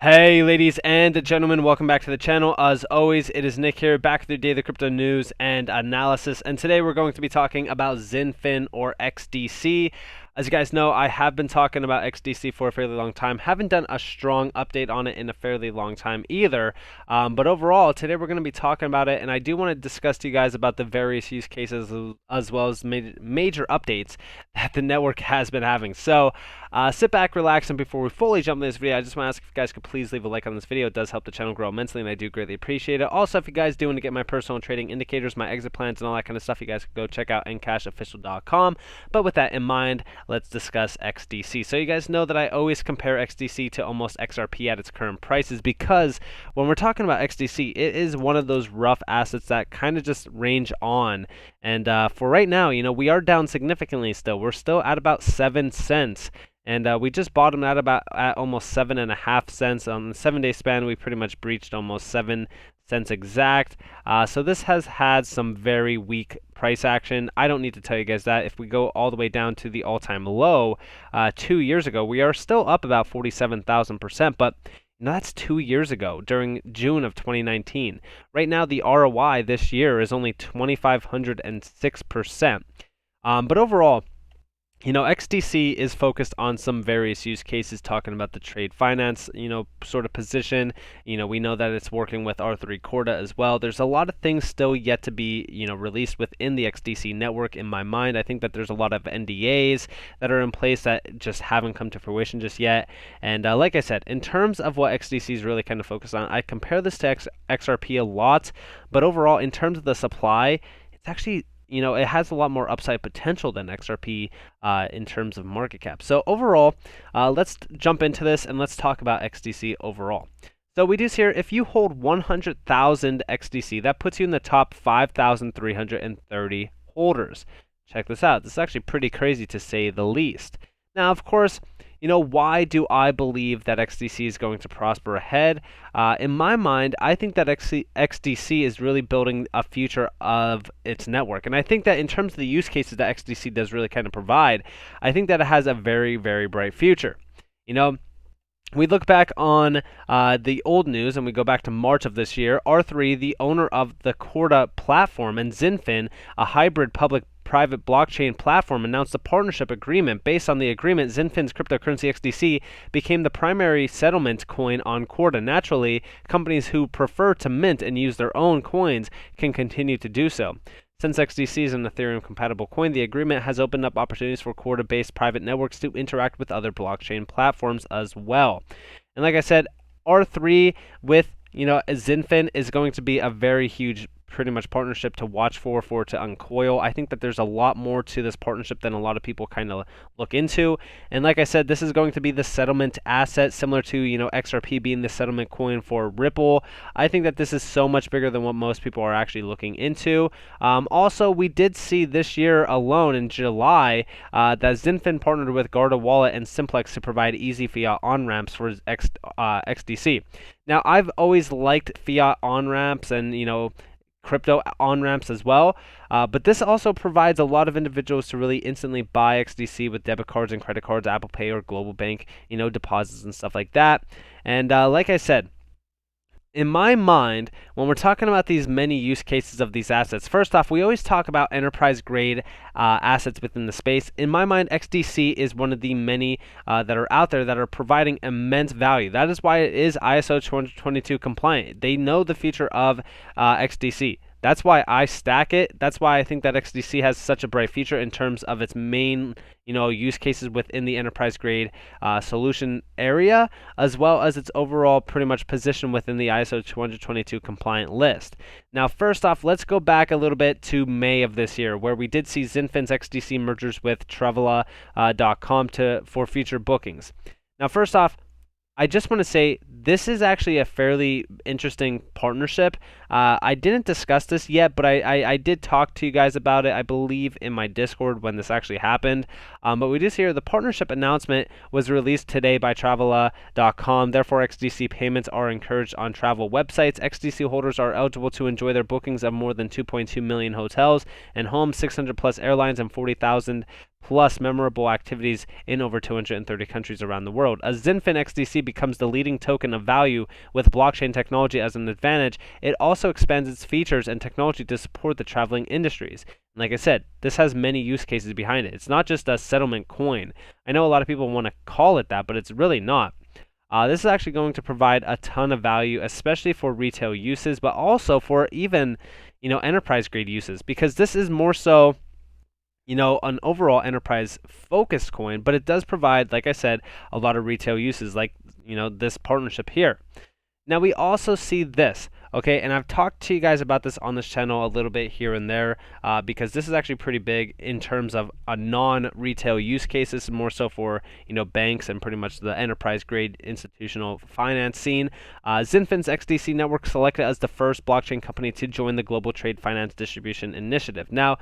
Hey ladies and gentlemen, welcome back to the channel. As always, it is Nick here, back with your daily crypto news and analysis, and today we're going to be talking about Xinfin or XDC. As you guys know, I have been talking about XDC for a fairly long time. Haven't done a strong update on it in a fairly long time either. But overall, today we're going to be talking about it, and I do want to discuss to you guys about the various use cases as well as major updates that the network has been having. So sit back, relax, and before we fully jump into this video, I just want to ask if you guys could please leave a like on this video. It does help the channel grow immensely, and I do greatly appreciate it. Also, if you guys do want to get my personal trading indicators, my exit plans, and all that kind of stuff, you guys can go check out NCashOfficial.com. But with that in mind, let's discuss XDC. So you guys know that I always compare XDC to almost XRP at its current prices, because when we're talking about XDC, it is one of those rough assets that kind of just range on. And for right now, you know, we are down significantly still. We're still at about 7 cents. And we just bottomed out at almost 7.5 cents. On the 7-day span, we pretty much breached almost 7 cents exact. So this has had some very weak price action. I don't need to tell you guys that. If we go all the way down to the all-time low 2 years ago, we are still up about 47,000%, but that's 2 years ago during June of 2019. Right now, the ROI this year is only 2,506%. But overall, you know, XDC is focused on some various use cases, talking about the trade finance, you know, sort of position. You know, we know that it's working with R3 Corda as well. There's a lot of things still yet to be, you know, released within the XDC network in my mind. I think that there's a lot of NDAs that are in place that just haven't come to fruition just yet. And like I said, in terms of what XDC is really kind of focused on, I compare this to XRP a lot, but overall, in terms of the supply, it's actually, you know, it has a lot more upside potential than XRP in terms of market cap. So overall, let's jump into this and let's talk about XDC overall. So we do see here, if you hold 100,000 XDC, that puts you in the top 5,330 holders. Check this out. This is actually pretty crazy to say the least. Now, of course, you know, why do I believe that XDC is going to prosper ahead? In my mind, I think that XDC is really building a future of its network. And I think that in terms of the use cases that XDC does really kind of provide, I think that it has a very, very bright future. You know, we look back on the old news and we go back to March of this year. R3, the owner of the Corda platform, and Xinfin, a hybrid public-private blockchain platform, announced a partnership agreement. Based on the agreement, Xinfin's cryptocurrency XDC became the primary settlement coin on Corda. Naturally, companies who prefer to mint and use their own coins can continue to do so. Since XDC is an Ethereum-compatible coin, the agreement has opened up opportunities for Corda-based private networks to interact with other blockchain platforms as well. And like I said, R3 with, you know, Xinfin is going to be a very huge pretty much partnership to watch for it to uncoil. I think that there's a lot more to this partnership than a lot of people kind of look into. And like I said, this is going to be the settlement asset, similar to, you know, XRP being the settlement coin for Ripple. I think that this is so much bigger than what most people are actually looking into. Also, we did see this year alone in July that Xinfin partnered with Garda Wallet and Simplex to provide easy fiat on-ramps for XDC. Now, I've always liked fiat on-ramps and, you know, crypto on-ramps as well, but this also provides a lot of individuals to really instantly buy XDC with debit cards and credit cards, Apple Pay or Global Bank, you know, deposits and stuff like that. And like I said, in my mind, when we're talking about these many use cases of these assets, first off, we always talk about enterprise-grade assets within the space. In my mind, XDC is one of the many that are out there that are providing immense value. That is why it is ISO 222 compliant. They know the future of XDC. That's why I stack it. That's why I think that XDC has such a bright future in terms of its main, you know, use cases within the enterprise grade solution area, as well as its overall pretty much position within the ISO 222 compliant list. Now, first off, let's go back a little bit to May of this year, where we did see Xinfin's XDC mergers with Travel.com for future bookings. Now, first off, I just want to say this is actually a fairly interesting partnership. I didn't discuss this yet, but I did talk to you guys about it, I believe, in my Discord when this actually happened. But we just hear the partnership announcement was released today by Travel.com. Therefore, XDC payments are encouraged on travel websites. XDC holders are eligible to enjoy their bookings of more than 2.2 million hotels and homes, 600 plus airlines, and 40,000 plus memorable activities in over 230 countries around the world. As Xinfin XDC becomes the leading token of value with blockchain technology as an advantage, it also expands its features and technology to support the traveling industries. And like I said, this has many use cases behind it. It's not just a settlement coin. I know a lot of people want to call it that, but it's really not. This is actually going to provide a ton of value, especially for retail uses, but also for even, enterprise grade uses, because this is more so, an overall enterprise focused coin, but it does provide, like I said, a lot of retail uses, like, this partnership here. Now we also see this, okay, and I've talked to you guys about this on this channel a little bit here and there, because this is actually pretty big in terms of a non-retail use cases, more so for banks and pretty much the enterprise grade institutional finance scene. Xinfin's XDC network selected as the first blockchain company to join the Global Trade Finance Distribution Initiative. Now,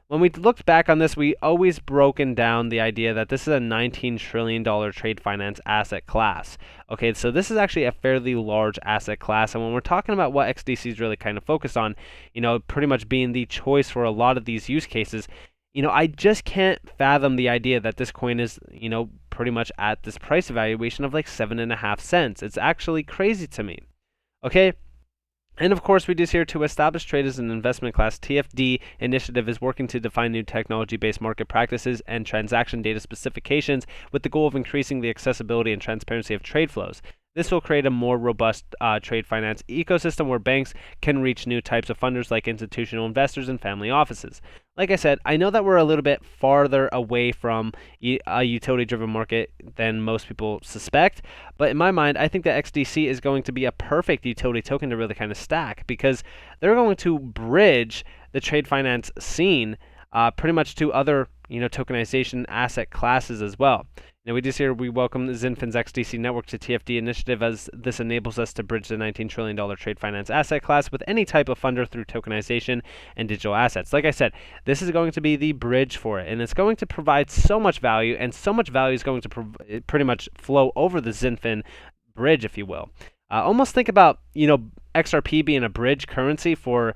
when we looked back on this, we always broken down the idea that this is a $19 trillion trade finance asset class. Okay, so this is actually a fairly large asset class, and when we're talking about what XDC is really kind of focused on, pretty much being the choice for a lot of these use cases, I just can't fathom the idea that this coin is, pretty much at this price evaluation of like 7.5 cents. It's actually crazy to me. Okay. And of course, we do here to establish trade as an investment class. TFD initiative is working to define new technology-based market practices and transaction data specifications with the goal of increasing the accessibility and transparency of trade flows. This will create a more robust trade finance ecosystem where banks can reach new types of funders like institutional investors and family offices. Like I said, I know that we're a little bit farther away from a utility-driven market than most people suspect, but in my mind, I think that XDC is going to be a perfect utility token to really kind of stack, because they're going to bridge the trade finance scene pretty much to other tokenization asset classes as well. Now we just here we welcome Xinfin's XDC network to TFD initiative, as this enables us to bridge the $19 trillion trade finance asset class with any type of funder through tokenization and digital assets. Like I said, this is going to be the bridge for it, and it's going to provide so much value, and so much value is going to pretty much flow over the Xinfin bridge, if you will. Almost think about XRP being a bridge currency for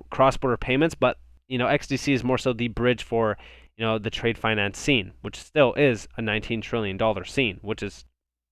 cross-border payments, but XDC is more so the bridge for the trade finance scene, which still is a $19 trillion scene, which is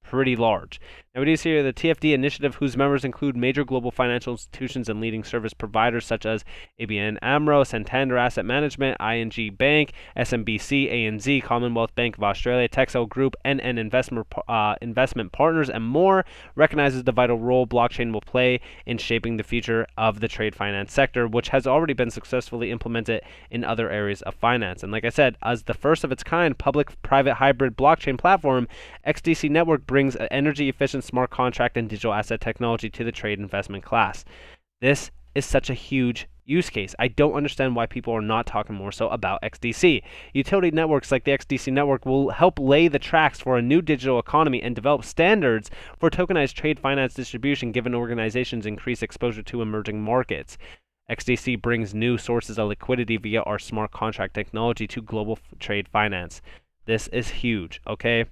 pretty large. Now we do see here the TFD initiative, whose members include major global financial institutions and leading service providers such as ABN AMRO, Santander Asset Management, ING Bank, SMBC, ANZ, Commonwealth Bank of Australia, Texel Group, NN Investment Partners, and more, recognizes the vital role blockchain will play in shaping the future of the trade finance sector, which has already been successfully implemented in other areas of finance. And like I said, as the first of its kind public-private hybrid blockchain platform, XDC Network brings an energy-efficient smart contract and digital asset technology to the trade investment class. This is such a huge use case. I don't understand why people are not talking more so about XDC. Utility networks like the XDC network will help lay the tracks for a new digital economy and develop standards for tokenized trade finance distribution, given organizations increase exposure to emerging markets. XDC brings new sources of liquidity via our smart contract technology to global trade finance. This is huge, okay?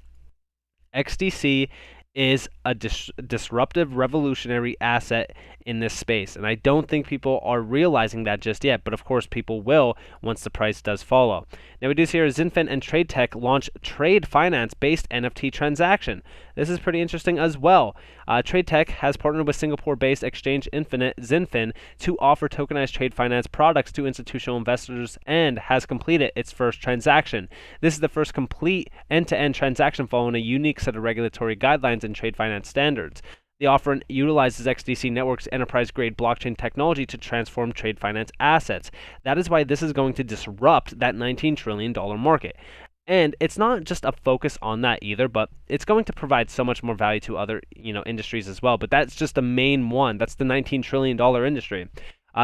XDC is a disruptive, revolutionary asset in this space, and I don't think people are realizing that just yet, but of course people will once the price does follow. Now we do see here Xinfin and TradeTech launch trade finance based NFT transaction. This is pretty interesting as well. TradeTech has partnered with Singapore-based exchange Xinfin to offer tokenized trade finance products to institutional investors and has completed its first transaction. This is the first complete end-to-end transaction following a unique set of regulatory guidelines and trade finance standards. The offer utilizes XDC Network's enterprise-grade blockchain technology to transform trade finance assets. That is why this is going to disrupt that $19 trillion market. And it's not just a focus on that either, but it's going to provide so much more value to other, industries as well. But that's just the main one. That's the $19 trillion industry.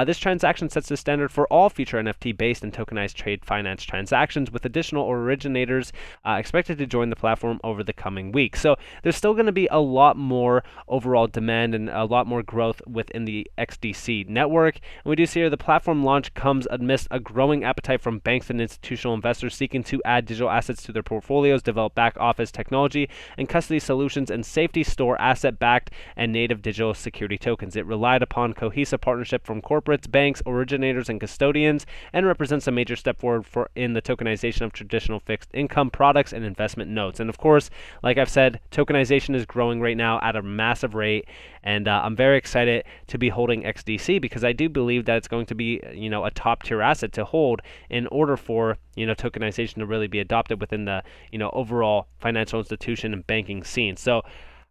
This transaction sets the standard for all future NFT-based and tokenized trade finance transactions, with additional originators expected to join the platform over the coming weeks. So there's still going to be a lot more overall demand and a lot more growth within the XDC network. And we do see here the platform launch comes amidst a growing appetite from banks and institutional investors seeking to add digital assets to their portfolios, develop back-office technology and custody solutions, and safety store asset-backed and native digital security tokens. It relied upon cohesive partnership from corporate corporates, banks, originators, and custodians, and represents a major step forward in the tokenization of traditional fixed income products and investment notes. And of course, like I've said, tokenization is growing right now at a massive rate, and I'm very excited to be holding XDC because I do believe that it's going to be, a top tier asset to hold in order for, tokenization to really be adopted within the, overall financial institution and banking scene. So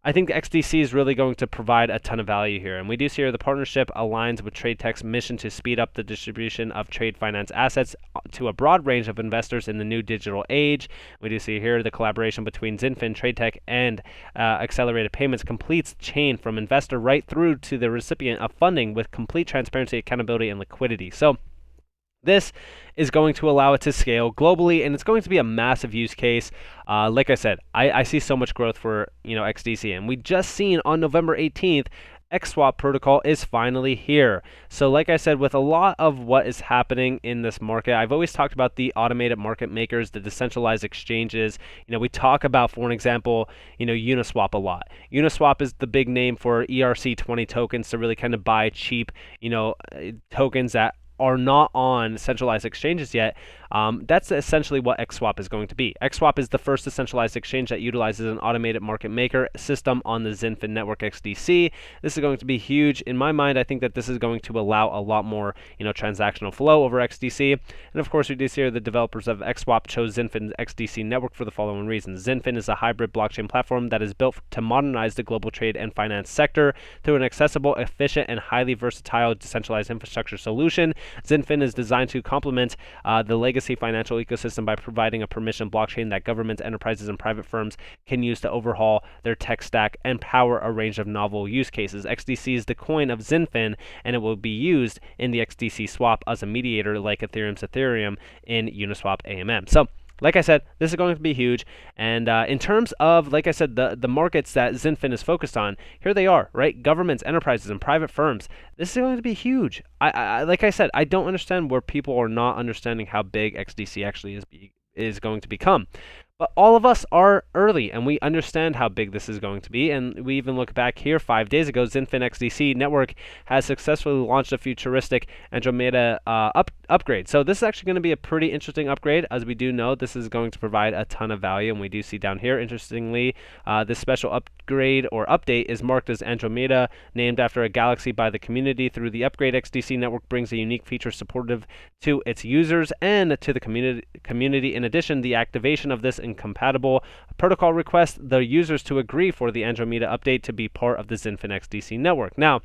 I think XDC is really going to provide a ton of value here. And we do see here the partnership aligns with TradeTech's mission to speed up the distribution of trade finance assets to a broad range of investors in the new digital age. We do see here the collaboration between Xinfin, TradeTech, and Accelerated Payments completes the chain from investor right through to the recipient of funding with complete transparency, accountability, and liquidity. So this is going to allow it to scale globally, and it's going to be a massive use case. Like I said, I see so much growth for XDC, and we just seen on November 18th, Xswap Protocol is finally here. So like I said, with a lot of what is happening in this market, I've always talked about the automated market makers, the decentralized exchanges. We talk about, for an example, Uniswap a lot. Uniswap is the big name for ERC20 tokens to really kind of buy cheap, tokens that are not on centralized exchanges yet. That's essentially what Xswap is going to be. Xswap is the first decentralized exchange that utilizes an automated market maker system on the Xinfin network XDC. This is going to be huge. In my mind, I think that this is going to allow a lot more, transactional flow over XDC. And of course, we do see here the developers of Xswap chose Xinfin's XDC network for the following reasons. Xinfin is a hybrid blockchain platform that is built to modernize the global trade and finance sector through an accessible, efficient, and highly versatile decentralized infrastructure solution. Xinfin is designed to complement the legacy financial ecosystem by providing a permission blockchain that governments, enterprises, and private firms can use to overhaul their tech stack and power a range of novel use cases. XDC is the coin of Xinfin, and it will be used in the XDC swap as a mediator like Ethereum's Ethereum in Uniswap AMM. So like I said, this is going to be huge. And in terms of, like I said, the markets that Xinfin is focused on, here they are, right? Governments, enterprises, and private firms. This is going to be huge. Like I said, I don't understand where people are not understanding how big XDC actually is going to become. But all of us are early, and we understand how big this is going to be. And we even look back here 5 days ago, Xinfin XDC network has successfully launched a futuristic Andromeda upgrade. So this is actually going to be a pretty interesting upgrade. As we do know, this is going to provide a ton of value. And we do see down here, interestingly, this special upgrade or update is marked as Andromeda, named after a galaxy by the community. Through the upgrade, XDC network brings a unique feature supportive to its users and to the community. In addition, the activation of this incompatible protocol requests the users to agree for the Andromeda update to be part of the Xinfin XDC network. Now,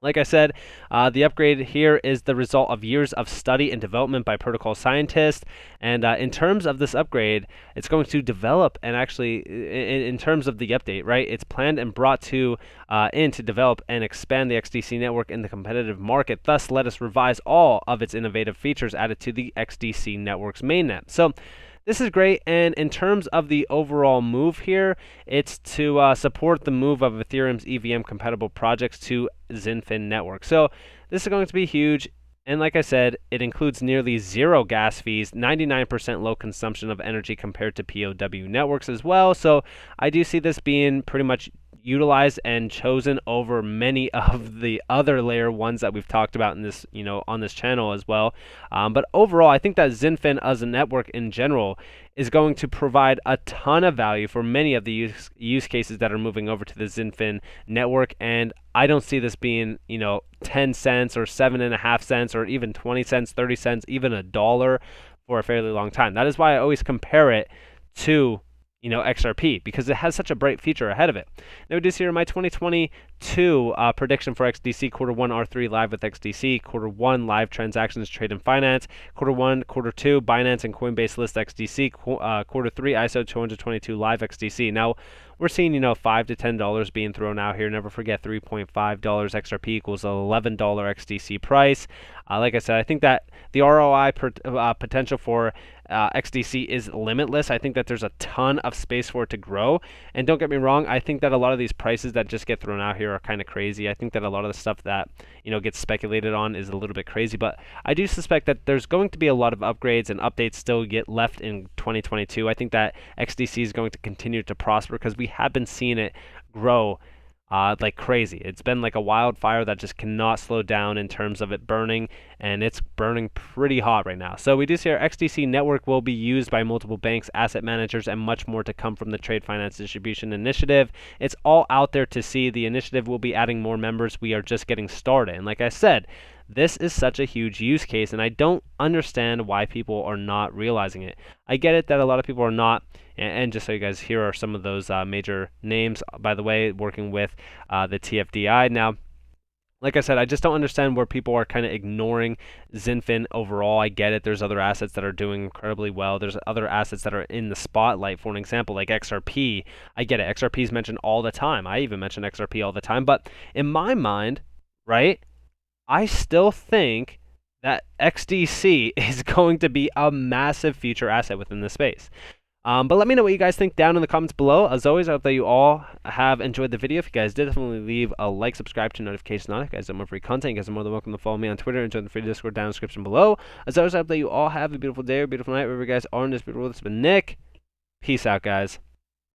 like I said, the upgrade here is the result of years of study and development by protocol scientists. And in terms of this upgrade, it's going to develop and actually, in terms of the update, right, it's planned and brought to to develop and expand the XDC network in the competitive market. Thus, let us revise all of its innovative features added to the XDC network's mainnet. So this is great, and in terms of the overall move here, it's to support the move of Ethereum's EVM-compatible projects to Xinfin network. So this is going to be huge, and like I said, it includes nearly zero gas fees, 99% low consumption of energy compared to POW networks as well. So I do see this being pretty much utilized and chosen over many of the other layer ones that we've talked about in this, on this channel as well. But overall, I think that Xinfin as a network in general is going to provide a ton of value for many of the use cases that are moving over to the Xinfin network. And I don't see this being, 10 cents or 7.5 cents or even 20 cents, 30 cents, even $1 for a fairly long time. That is why I always compare it to XRP, because it has such a bright future ahead of it. Now we do see here my 2022 prediction for XDC, Q1 R3 live with XDC, Q1 live transactions, trade and finance, Q1, Q2 Binance and Coinbase list XDC, Q3 ISO 222 live XDC. Now we're seeing, $5 to $10 being thrown out here. Never forget $3.5 XRP equals $11 XDC price. Like I said, I think that the ROI potential for XDC is limitless. I think that there's a ton of space for it to grow. And don't get me wrong, I think that a lot of these prices that just get thrown out here are kind of crazy. I think that a lot of the stuff that gets speculated on is a little bit crazy, but I do suspect that there's going to be a lot of upgrades and updates still get left in 2022. I think that XDC is going to continue to prosper because we have been seeing it grow like crazy. It's been like a wildfire that just cannot slow down in terms of it burning, and it's burning pretty hot right now. So we do see our XDC network will be used by multiple banks, asset managers, and much more to come from the Trade Finance Distribution Initiative. It's all out there to see. The initiative will be adding more members. We are just getting started. And like I said, this is such a huge use case, and I don't understand why people are not realizing it. I get it that a lot of people are not, and just so you guys, here are some of those major names, by the way, working with the TFDI. Now, like I said, I just don't understand where people are kind of ignoring Xinfin overall. I get it. There's other assets that are doing incredibly well. There's other assets that are in the spotlight. For an example, like XRP. I get it. XRP is mentioned all the time. I even mention XRP all the time. But in my mind, right, I still think that XDC is going to be a massive future asset within the space. But let me know what you guys think down in the comments below. As always, I hope that you all have enjoyed the video. If you guys did, definitely leave a like, subscribe to notifications on it. If you guys want more free content, you guys are more than welcome to follow me on Twitter and join the free Discord down in the description below. As always, I hope that you all have a beautiful day or beautiful night, wherever you guys are in this beautiful world. It's been Nick. Peace out, guys.